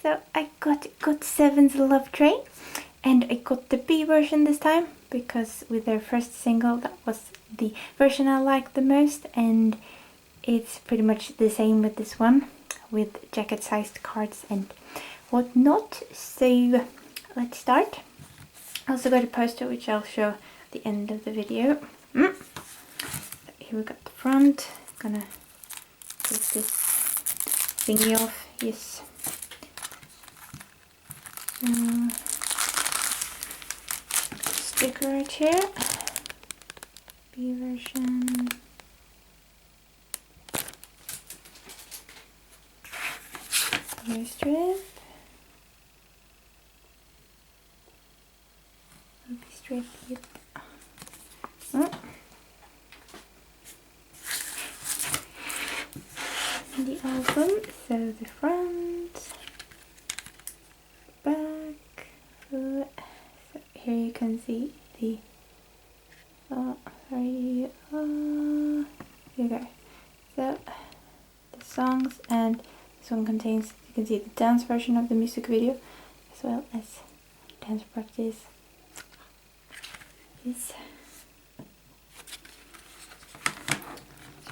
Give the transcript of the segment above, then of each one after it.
So I got GOT7's Love Train, and I got the B version this time because with their first single that was the version I liked the most, and it's pretty much the same with this one with jacket-sized cards and whatnot. So let's start. I also got a poster which I'll show at the end of the video. So here we got the front. Gonna take this thingy off. Yes. Sticker right here. B version. Blue strip. Ruby strip. Yep. The album, so the front, back, so here you can see the, here you go, so the songs, and this one contains, you can see the dance version of the music video, as well as dance practice. Yes.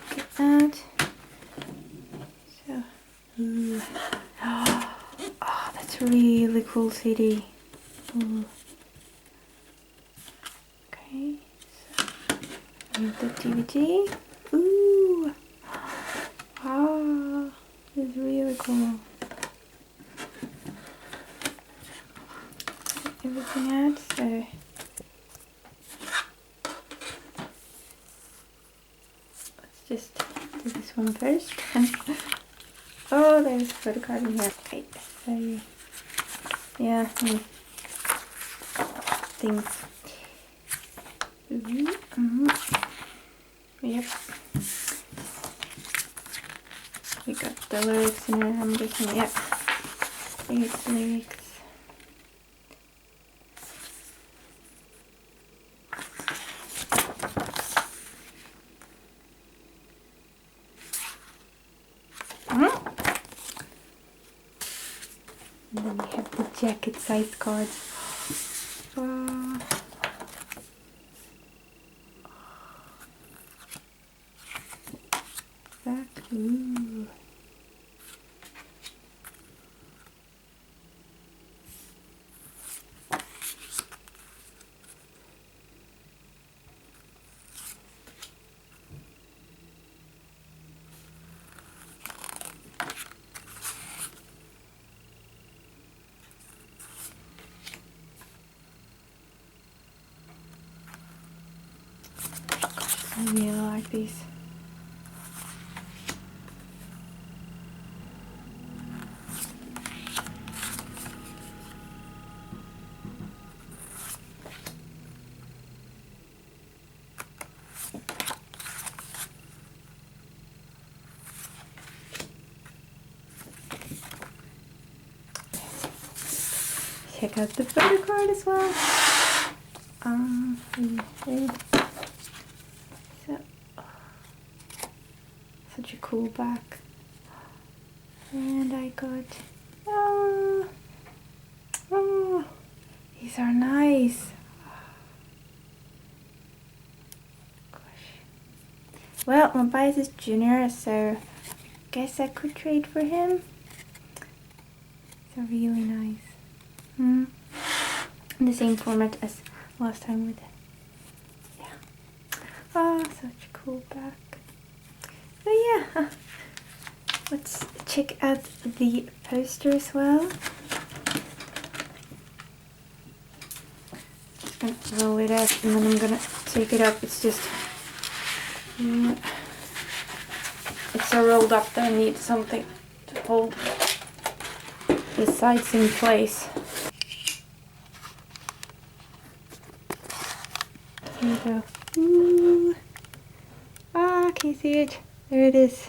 Check it out. Ooh. Oh, that's a really cool CD. Ooh. Okay, so here's the DVD. Ooh, wow, this is really cool. Take everything out. So let's just do this one first. Oh, there's a photocard in here. Okay, so yeah, things. Yep. We got the lyrics in here. I'm just gonna, yep. Here's the lyrics. And then we have the jacket size cards. That, ooh. I really like these. Check out the photocard as well. So, such a cool back. And I got, these are nice. Gosh. Well, my bias is junior, so I guess I could trade for him. They're really nice. In the same format as last time with it. Yeah. Oh, such a cool back. So yeah, let's check out the poster as well. Just gonna roll it up and then I'm gonna take it up. It's just, it's so rolled up that I need something to hold the sides in place. Here we go. Ooh. Ah, can you see it? There it is.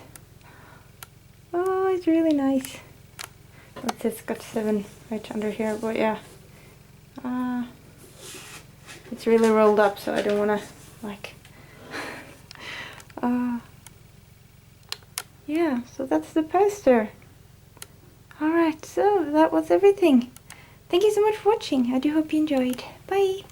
Oh, it's really nice. It says GOT7 right under here, but yeah. It's really rolled up, so I don't wanna like. Yeah, so that's the poster. Alright, so that was everything. Thank you so much for watching. I do hope you enjoyed. Bye!